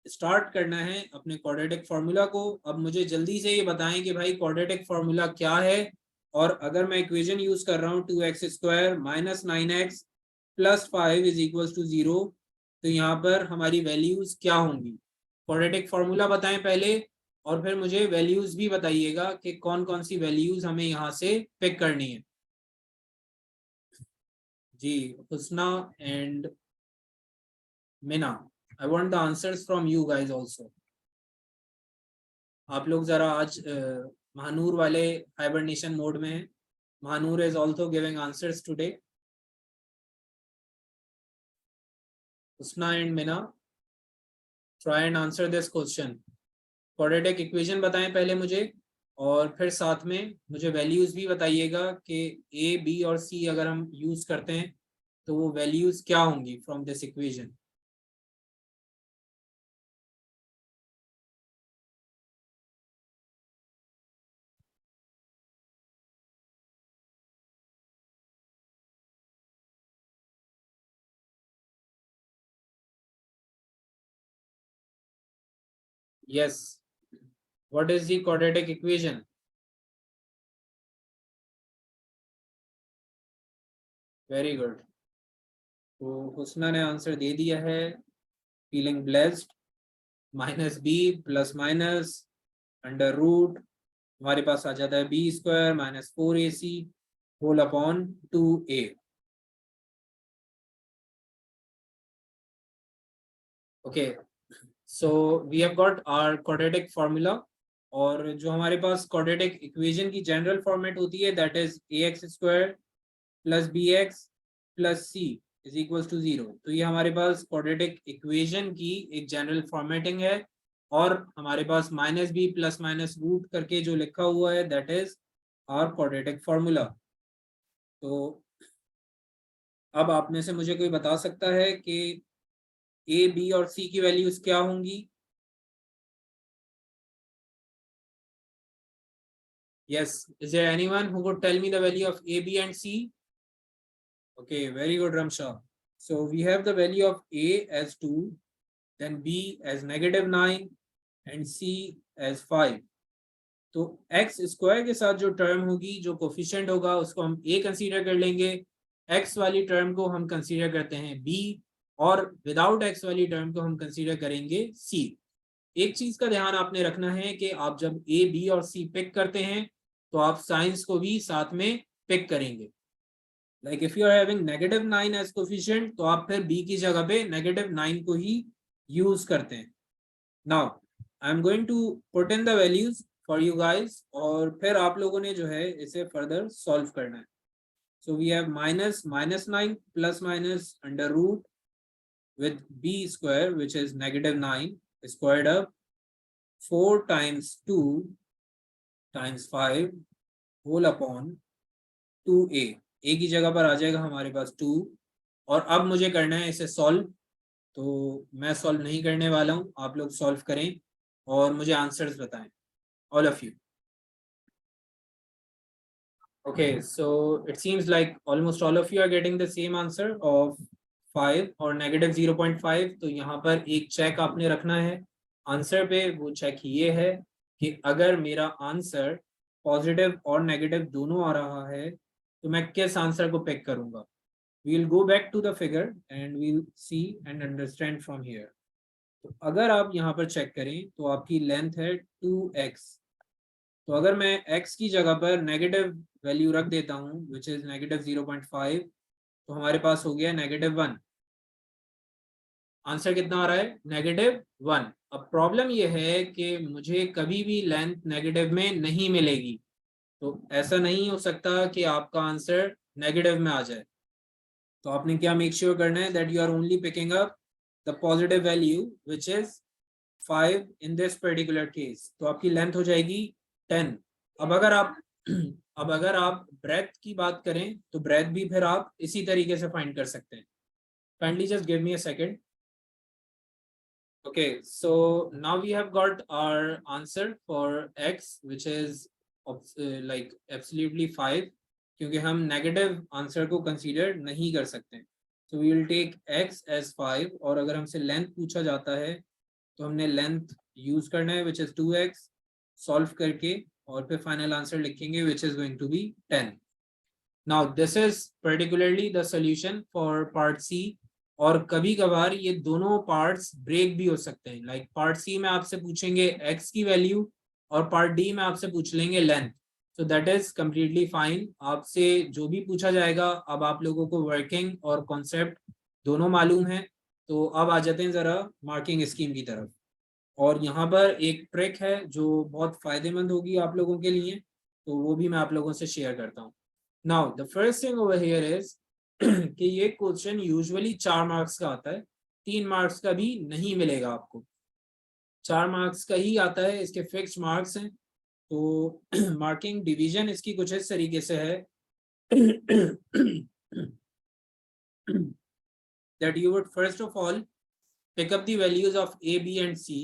स्टार्ट करना है अपने क्वाड्रेटिक फार्मूला को। अब मुझे जल्दी से ये बताएं कि भाई क्वाड्रेटिक फार्मूला क्या है, और अगर मैं इक्वेशन यूज कर रहा हूँ 2x² minus 9x plus 5 is equal to 0, तो यहाँ पर हमारी वैल्यूज क्या होंगी? क्वाड्रेटिक फार्मूला बताएं पहले, और फिर मुझे वैल्यूज भी बताइएगा कि कौन कौन सी वैल्यूज हमें यहाँ से पिक करनी है। जी, Husna and Mina, I want the answers from you guys also. आप लोग जरा आज महानूर वाले हाइबरनेशन मोड में हैं। Mahanoor is also giving answers today. Husna and Mina, try and answer this question. Quadratic equation बताएं पहले मुझे, और फिर साथ में मुझे वैल्यूज भी बताइएगा कि ए बी और सी अगर हम यूज करते हैं तो वो वैल्यूज क्या होंगी from this equation. Yes, what is the quadratic equation? Very good. तो हुस्ना ने आंसर दे दिया है, feeling blessed. Minus B plus minus under root, हमारे पास आ जाता है b square minus 4ac whole upon 2a। Okay, so we have got our quadratic formula. और जो हमारे पास क्वाड्रेटिक इक्वेशन की जनरल फॉर्मेट होती है that is a x square plus b x plus C is equal to 0। तो ये हमारे पास क्वाड्रेटिक इक्वेशन की एक जनरल फॉर्मेटिंग है। और हमारे पास minus B plus minus root करके जो लिखा हुआ है that is our quadratic formula. तो अब आप में से मुझे कोई बता सकता है कि ए बी और सी की वैल्यूज क्या होंगी? Yes, is there anyone who could tell me the value of A, B and C? Okay, very good, Ramsha. So we have the value of A as 2, then B as -9 and C as 5. तो x square के साथ जो term होगी, जो coefficient होगा, उसको हम a consider कर लेंगे। x वाली टर्म को हम कंसीडर करते हैं b, और विदाउट x वाली टर्म को हम कंसीडर करेंगे c। एक चीज का ध्यान आपने रखना है कि आप जब a, b और c पिक करते हैं तो आप साइंस को भी साथ में पिक करेंगे। Like if you are having -9 as coefficient तो आप फिर b की जगह पे -9 को ही यूज करते हैं। Now I am going to put in the values for you guys, और फिर आप लोगों ने जो है इसे फर्दर सॉल्व करना है। So we have -9 plus minus under root with b square which is -9 squared up 4 times 2 times 5 whole upon 2a। a की जगह पर आ जाएगा हमारे पास 2, और अब मुझे करना है इसे सॉल्व। तो मैं सॉल्व नहीं करने वाला हूं, आप लोग सॉल्व करें और मुझे आंसर्स बताएं, all of you. Okay, so it seems like almost all of you are getting the same answer of 5 और -0.5। तो यहाँ पर एक चेक आपने रखना है आंसर पे। वो चेक ये है कि अगर मेरा आंसर पॉजिटिव और नेगेटिव दोनों आ रहा है तो मैं किस आंसर को पिक करूंगा। We'll go back to the figure and we'll see and understand from here। तो अगर आप यहाँ पर चेक करें तो आपकी लेंथ है 2x। तो अगर मैं x की जगह पर नेगेटिव वैल्यू रख देता हूँ विच इज -0.5, तो हमारे पास हो गया -1। आंसर कितना आ रहा है? -1। अब प्रॉब्लम यह है कि मुझे कभी भी लेंथ नेगेटिव में नहीं मिलेगी। तो ऐसा नहीं हो सकता कि आपका आंसर नेगेटिव में आ जाए। तो आपने क्या मेक श्योर करना है that you are only picking up the positive value which is 5 in this particular case. तो आपकी लेंथ हो जाएगी 10। अब अगर आप अब अगर आप ब्रेथ की बात करें तो ब्रेथ भी फिर आप इसी तरीके से फाइंड कर सकते हैं। Kindly just give me a second. Okay, so now we have got our answer for x which is like absolutely 5, क्योंकि हम नेगेटिव आंसर को कंसीडर नहीं कर सकते। So we will take x as 5, और अगर हमसे लेंथ पूछा जाता है तो हमने लेंथ यूज करना है विच इज 2x, सॉल्व करके और फिर फाइनल आंसर लिखेंगे which is going to be 10। Now this is particularly the solution for part c. और कभी कभार ये दोनों पार्ट्स ब्रेक भी हो सकते हैं। लाइक पार्ट सी में आपसे पूछेंगे x की वैल्यू और पार्ट डी में आपसे पूछ लेंगे length. So that is completely fine. आपसे जो भी पूछा जाएगा, अब आप लोगों को वर्किंग और कॉन्सेप्ट दोनों मालूम है। तो अब आ जाते हैं जरा मार्किंग स्कीम की तरफ। और यहाँ पर एक ट्रिक है जो बहुत फायदेमंद होगी आप लोगों के लिए, तो वो भी मैं आप लोगों से शेयर करता हूँ। Now the first thing over here is कि ये क्वेश्चन यूजुअली 4 मार्क्स का आता है, 3 मार्क्स का भी नहीं मिलेगा आपको। 4 मार्क्स का ही आता है, इसके फिक्स्ड मार्क्स हैं। तो मार्किंग डिवीजन इसकी कुछ इस तरीके से है that you would first of all pick up the values of a, b and c।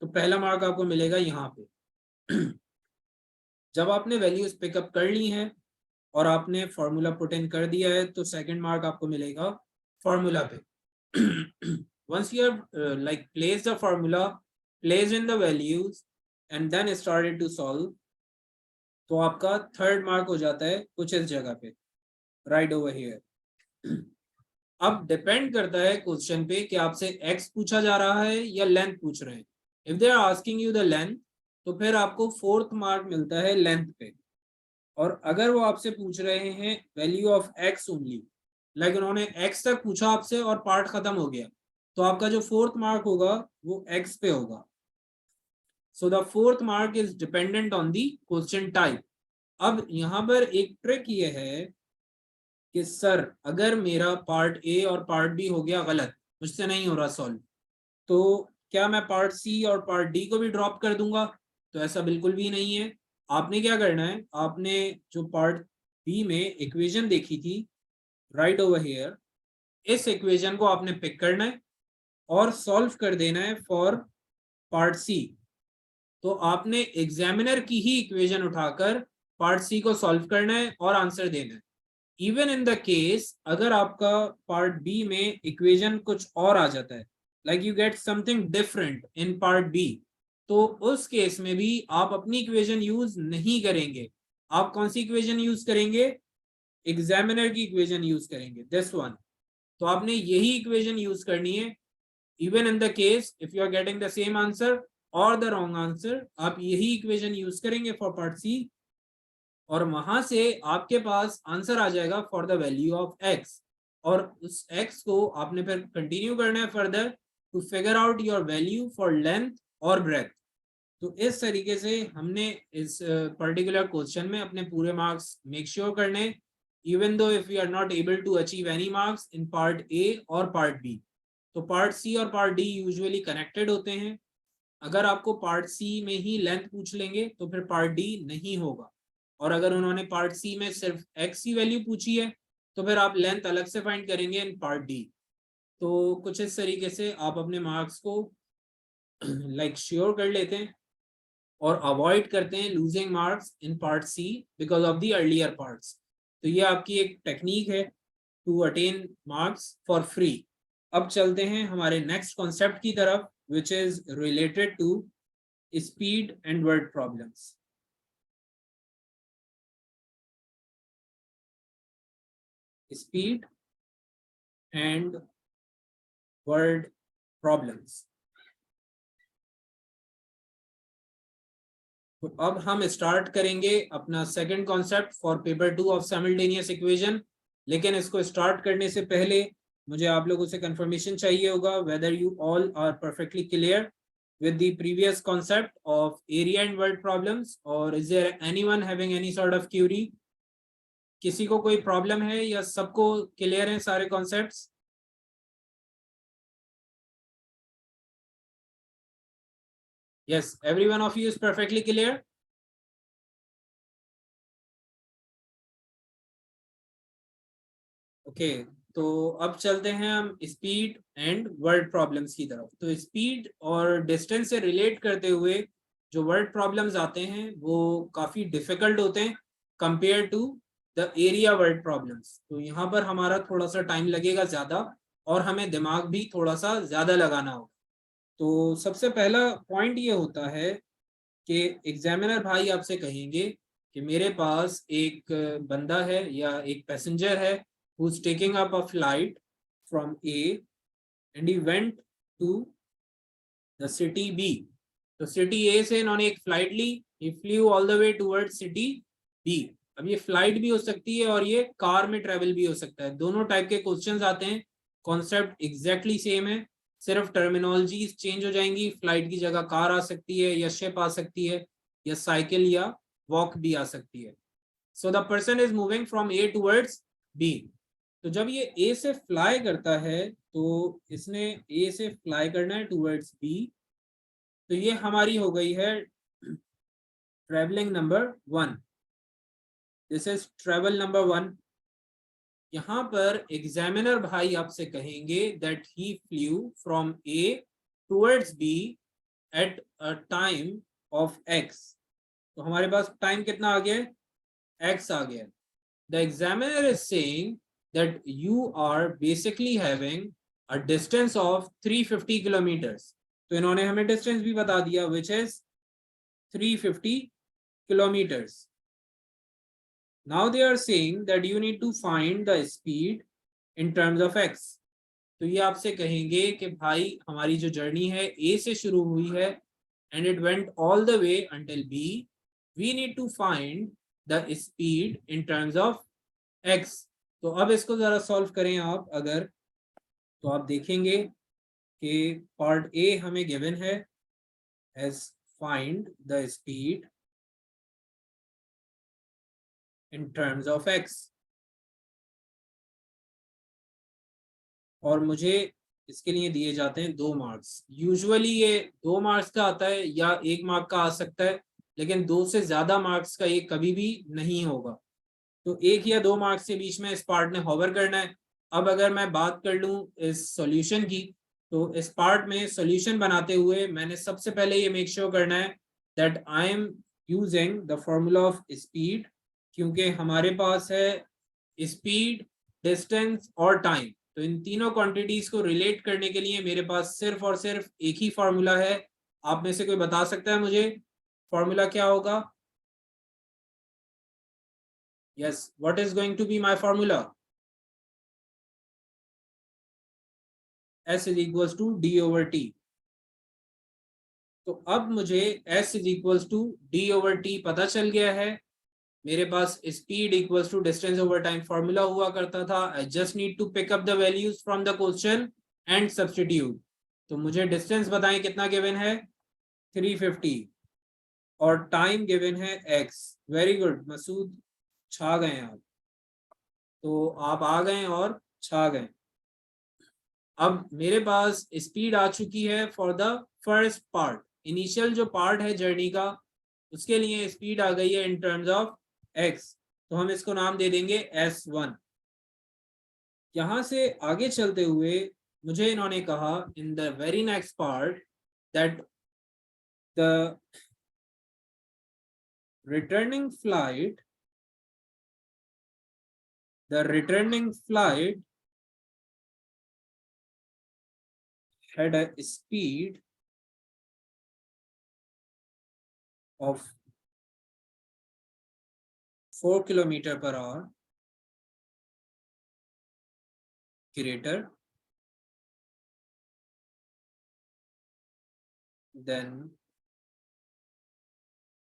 तो पहला मार्क आपको मिलेगा यहाँ पे। जब आपने वैल्यूज पिकअप कर ली हैं और आपने फॉर्मूला पुट इन कर दिया है तो सेकंड मार्क आपको मिलेगा फॉर्मूला पे। once you have like placed the formula, placed in the values and then started to solve, तो आपका थर्ड मार्क हो जाता है कुछ इस जगह पे, राइट ओवर हियर। अब डिपेंड करता है क्वेश्चन पे कि आपसे x पूछा जा रहा है या लेंथ पूछ रहे हैं। If they are asking you the length तो फिर आपको फोर्थ मार्क मिलता है लेंथ पे। और अगर वो आपसे पूछ रहे हैं value of x only, like उन्होंने x तक पूछा आपसे और पार्ट खत्म हो गया, तो आपका जो फोर्थ मार्क होगा वो x पे होगा। So the fourth mark is dependent on the question type. अब यहाँ पर एक ट्रिक ये है कि सर अगर मेरा पार्ट ए और पार्ट बी हो गया गलत, मुझसे नहीं हो रहा सॉल्व, तो क्या मैं पार्ट सी और पार्ट डी को भी ड्रॉप कर दूंगा? तो ऐसा बिल्कुल भी नहीं है। आपने क्या करना है, आपने जो पार्ट बी में इक्वेशन देखी थी राइट ओवर हियर, इस इक्वेशन को आपने पिक करना है और सॉल्व कर देना है फॉर पार्ट सी। तो आपने एग्जामिनर की ही इक्वेशन उठाकर पार्ट सी को सॉल्व करना है और आंसर देना है। इवन इन द केस अगर आपका पार्ट बी में इक्वेशन कुछ और आ जाता है, like you get something different in part B, तो उस केस में भी आप अपनी इक्वेशन यूज नहीं करेंगे। आप कौन सी इक्वेशन यूज करेंगे? एग्जामिनर की इक्वेशन यूज करेंगे, दिस वन। तो आपने यही इक्वेशन यूज करनी है even in the case if you are getting the same answer और द रॉन्ग आंसर, आप यही इक्वेशन यूज करेंगे फॉर पार्ट सी और वहां से आपके पास आंसर आ जाएगा for the value of x. और उस एक्स को आपने फिर कंटिन्यू करना है further to figure out your value for length और ब्रेथ। तो इस तरीके से हमने इस पर्टिकुलर क्वेश्चन में अपने पूरे मार्क्स मेक श्योर करने, even though if we are not able to achieve any marks in part a और पार्ट बी। तो पार्ट सी और पार्ट डी यूजुअली कनेक्टेड होते हैं। अगर आपको पार्ट सी में ही लेंथ पूछ लेंगे तो फिर पार्ट डी नहीं होगा, और अगर उन्होंने पार्ट सी में सिर्फ एक्स की वैल्यू पूछी है तो फिर आप लेंथ अलग से फाइंड करेंगे इन पार्ट डी। तो कुछ इस तरीके से आप अपने मार्क्स को लाइक श्योर कर लेते हैं और अवॉइड करते हैं losing marks in part c because of the earlier parts. तो ये आपकी एक टेक्निक है to attain marks for free. अब चलते हैं हमारे नेक्स्ट कॉन्सेप्ट की तरफ which is related to speed and word problems. Speed and word problems. तो अब हम स्टार्ट करेंगे अपना second concept for paper 2 of simultaneous equation. लेकिन इसको स्टार्ट करने से पहले मुझे आप लोगों से कंफर्मेशन चाहिए होगा whether you all are perfectly clear with the previous concept of area and word problems, or is there anyone having any sort of query? किसी को कोई प्रॉब्लम है या सबको क्लियर है सारे concepts? yes, every one of you is perfectly clear. Okay तो अब चलते हैं हम स्पीड एंड वर्ड प्रॉब्लम्स की तरफ। तो स्पीड और डिस्टेंस से रिलेट करते हुए जो वर्ड प्रॉब्लम्स आते हैं वो काफ़ी डिफिकल्ट होते हैं compare to the area word problems. तो यहाँ पर हमारा थोड़ा सा टाइम लगेगा ज़्यादा और हमें दिमाग भी थोड़ा सा ज़्यादा लगाना होगा। तो सबसे पहला पॉइंट ये होता है कि एग्जामिनर भाई आपसे कहेंगे कि मेरे पास एक बंदा है या एक पैसेंजर है who's taking up a flight from A and he went to the city B। तो सिटी A से इन्होंने एक फ्लाइट ली, he flew all the way towards city B। अब ये फ्लाइट भी हो सकती है और ये कार में ट्रेवल भी हो सकता है, दोनों टाइप के क्वेश्चंस आते हैं। कॉन्सेप्ट एग्जैक्टली सेम है, सिर्फ टर्मिनोलॉजी चेंज हो जाएंगी। फ्लाइट की जगह कार आ सकती है या शिप आ सकती है या साइकिल या वॉक भी आ सकती है। So the person is moving from A towards B। तो जब ये ए से फ्लाई करता है तो इसने ए से फ्लाई करना है टूवर्ड्स बी, तो ये हमारी हो गई है travelling number 1। This is travel number 1। यहाँ पर एग्जामिनर भाई आपसे कहेंगे that he flew from A towards B at a time of x. तो हमारे पास टाइम कितना आ गया, x आ गया। The examiner is saying that you are basically having a distance of 350 kilometers. तो इन्होंने हमें डिस्टेंस भी बता दिया which is 350 kilometers. Now they are saying that you need to find the speed in terms of x. तो ये आपसे कहेंगे कि भाई हमारी जो जर्नी है A से शुरू हुई है and it went all the way until B. We need to find the speed in terms of x। तो अब इसको जरा सॉल्व करें आप अगर, तो आप देखेंगे कि पार्ट ए हमें गिवन है as find the speed in terms of x, और मुझे इसके लिए दिए जाते हैं 2 मार्क्स। यूजुअली ये 2 मार्क्स का आता है या 1 मार्क का आ सकता है, लेकिन 2 से ज्यादा मार्क्स का ये कभी भी नहीं होगा। तो 1 या 2 मार्क्स के बीच में इस पार्ट ने होवर करना है। अब अगर मैं बात कर लूं इस सॉल्यूशन की, तो इस पार्ट में सॉल्यूशन बनाते हुए मैंने सबसे पहले ये मेक श्योर करना है that I am using the formula of speed, क्योंकि हमारे पास है स्पीड, डिस्टेंस और टाइम। तो इन तीनों क्वांटिटीज को रिलेट करने के लिए मेरे पास सिर्फ और सिर्फ एक ही फॉर्मूला है। आप में से कोई बता सकता है मुझे फॉर्मूला क्या होगा? Yes, what is going to be my formula? S is equals to d over t। तो अब मुझे S is equals to d over t पता चल गया है। मेरे पास speed equals to distance over time formula हुआ करता था। I just need to pick up the values from the question and substitute. तो मुझे डिस्टेंस बताएं कितना गिवन है, 350, और टाइम गिवन है x। वेरी गुड मसूद, छा गए आप। तो आप आ गए और छा गए। अब मेरे पास स्पीड आ चुकी है for the first part, initial जो पार्ट है जर्नी का, उसके लिए स्पीड आ गई है इन टर्म्स ऑफ x। तो हम इसको नाम दे देंगे s1। यहां से आगे चलते हुए मुझे इन्होंने कहा in the very next part that the returning flight had a speed of 4 kilometer per hour greater than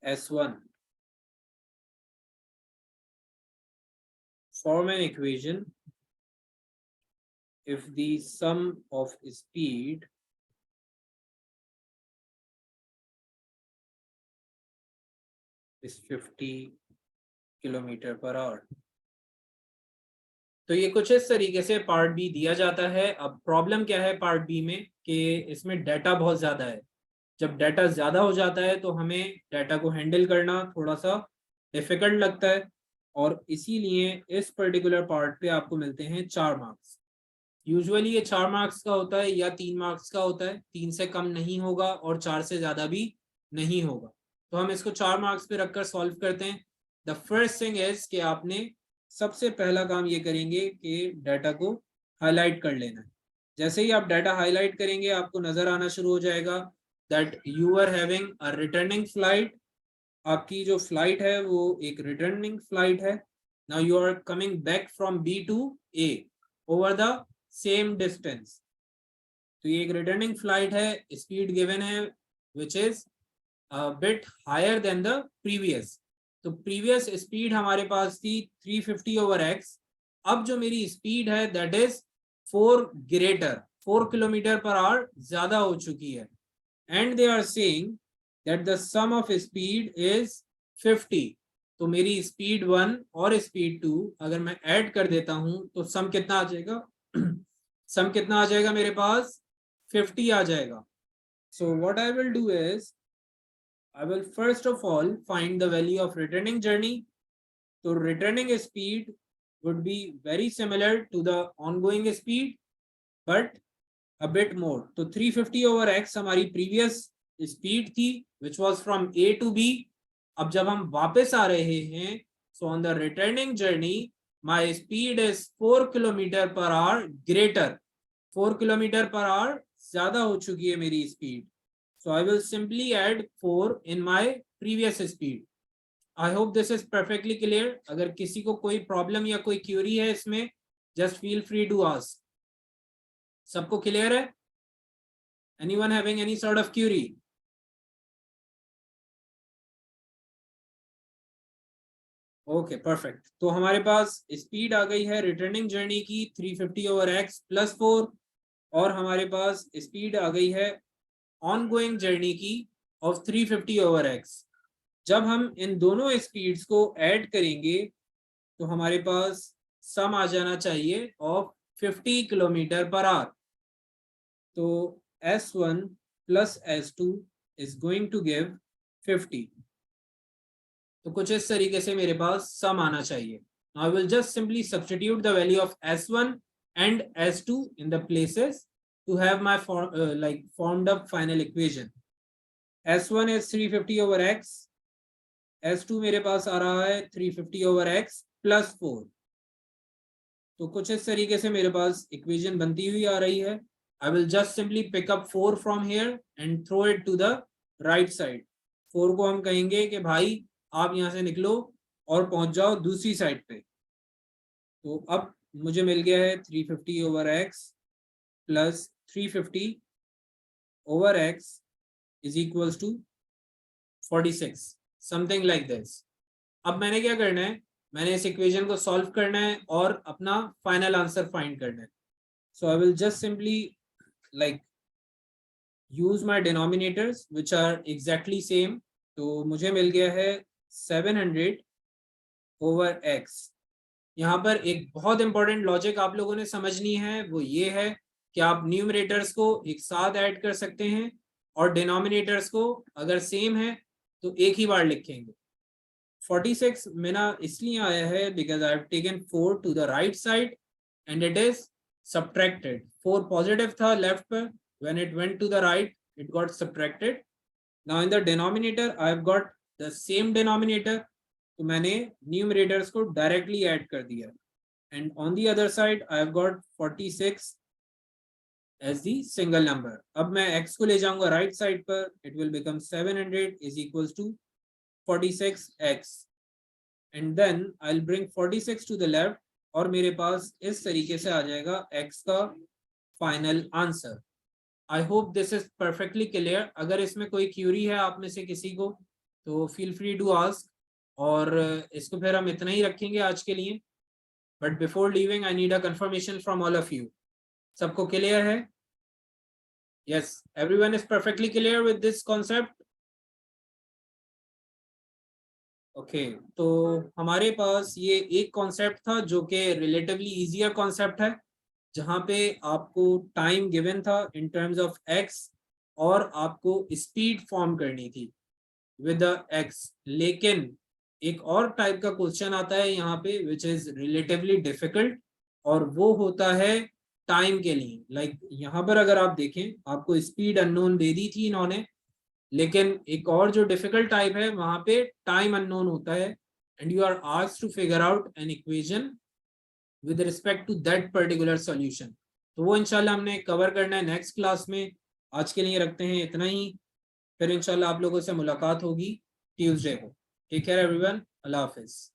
S1. Form an equation if the sum of speed is 50 kilometre per hour. तो ये कुछ इस तरीके से part B दिया जाता है। अब प्रॉब्लम क्या है पार्ट बी में कि इसमें डाटा बहुत ज्यादा है। जब डाटा ज्यादा हो जाता है तो हमें डाटा को हैंडल करना थोड़ा सा डिफिकल्ट लगता है, और इसीलिए इस पर्टिकुलर पार्ट पे आपको मिलते हैं 4 मार्क्स। यूजुअली ये 4 मार्क्स का होता है या 3 मार्क्स का होता है, 3 से कम नहीं होगा और 4 से ज्यादा भी नहीं होगा। तो हम इसको 4 मार्क्स पे रखकर सॉल्व करते हैं। द फर्स्ट थिंग इज कि आपने सबसे पहला काम ये करेंगे कि डाटा को हाईलाइट कर लेना है। जैसे ही आप डाटा हाईलाइट करेंगे आपको नजर आना शुरू हो जाएगा that you are having a returning flight. आपकी जो फ्लाइट है वो एक रिटर्निंग फ्लाइट है। Now you are coming back from B to A over the same distance. तो ये एक रिटर्निंग फ्लाइट है, स्पीड गिवन है which is bit higher than the previous. तो प्रीवियस स्पीड हमारे पास थी 350 ओवर एक्स। अब जो मेरी स्पीड है that is 4 kilometre per hour ज्यादा हो चुकी है। And they are saying that the sum of speed is 50। तो मेरी स्पीड 1 और स्पीड 2 अगर मैं ऐड कर देता हूं तो सम कितना आ जाएगा सम कितना आ जाएगा मेरे पास 50 आ जाएगा। So what I will do is I will first of all find the value of returning journey. So returning speed would be very similar to the ongoing speed, but a bit more. तो 350 over x हमारी previous speed थी, which was from A to B. अब जब हम वापस आ रहे हैं, so on the returning journey, my speed is 4 kilometer per hour greater. 4 kilometer per hour ज्यादा हो चुकी है मेरी speed. So I will simply add 4 in my previous speed. I hope this is perfectly clear. अगर किसी को कोई problem या कोई क्यूरी है इसमें, just feel free to ask. सबको क्लियर है? Anyone having any sort of query? Okay perfect. तो हमारे पास स्पीड आ गई है रिटर्निंग जर्नी की 350 ओवर एक्स प्लस 4, और हमारे पास स्पीड आ गई है ऑन गोइंग जर्नी की ऑफ 350 ओवर एक्स. जब हम इन दोनों स्पीड्स को ऐड करेंगे तो हमारे पास सम आ जाना चाहिए ऑफ 50 किलोमीटर पर आवर. तो S1 plus S2 is going to give 50. तो कुछ इस तरीके से मेरे पास सम आना चाहिए. Now I will just simply substitute the value of S1 and S2 in the places to have my formed up final equation. S1 is 350 over x. S2 मेरे पास आ रहा है 350 over x plus 4. तो कुछ इस तरीके से मेरे पास इक्वेशन बनती हुई आ रही है. I will just simply pick up 4 from here and throw it to the right side. 4 को हम कहेंगे कि भाई आप यहां से निकलो और पहुंच जाओ दूसरी साइड पे. तो अब मुझे मिल गया है 350 over x plus 350 over x is equals to 46, something like this. अब मैंने क्या करना है, मैंने इस इक्वेशन को सॉल्व करना है और अपना फाइनल आंसर फाइंड करना है. So I will just simply like use my denominators which are exactly same. तो मुझे मिल गया है 700 ओवर x. यहाँ पर एक बहुत इंपॉर्टेंट लॉजिक आप लोगों ने समझनी है, वो ये है कि आप न्यूमरेटर्स को एक साथ ऐड कर सकते हैं और डिनोमिनेटर्स को अगर सेम है तो एक ही बार लिखेंगे. 46 मेरा इसलिए आया है because I have taken 4 to the right side and it is subtracted. 4 positive था लेफ्ट पर, when it went to the right it got subtracted. Now in the denominator I have got the same denominator, तो मैंने numerators को directly add कर दिया. And on the other side I have got 46 as the single number. अब मैं x को ले जाऊंगा राइट साइड पर, it will become 700 is equals to 46x and then I will bring 46 to the left और मेरे पास इस तरीके से आ जाएगा x का final answer. I hope this is perfectly clear. अगर इसमें कोई क्यूरी है आप में से किसी को तो फील फ्री टू आस्क, और इसको फिर हम इतना ही रखेंगे आज के लिए. But before leaving I need a confirmation from all of you. सबको क्लियर है? Yes, everyone is perfectly clear with this concept. Okay, तो हमारे पास ये एक कॉन्सेप्ट था जो कि रिलेटिवली इजियर कॉन्सेप्ट है, जहाँ पे आपको टाइम गिवन था इन टर्म्स ऑफ एक्स और आपको स्पीड फॉर्म करनी थी विद द एक्स. लेकिन एक और टाइप का क्वेश्चन आता है यहाँ पे विच इज रिलेटिवली डिफिकल्ट, और वो होता है टाइम के लिए. लाइक यहाँ पर अगर आप देखें, आपको स्पीड अननोन दे दी थी इन्होंने, लेकिन एक और जो डिफिकल्ट टाइप है वहां पे टाइम अननोन होता है and you are asked to figure out an equation with respect to that particular solution. तो वो इंशाल्लाह हमने कवर करना है नेक्स्ट क्लास में. आज के लिए रखते हैं इतना ही, फिर इंशाल्लाह आप लोगों से मुलाकात होगी ट्यूसडे को. टेक केयर एवरीवन, अल्लाह हाफिज.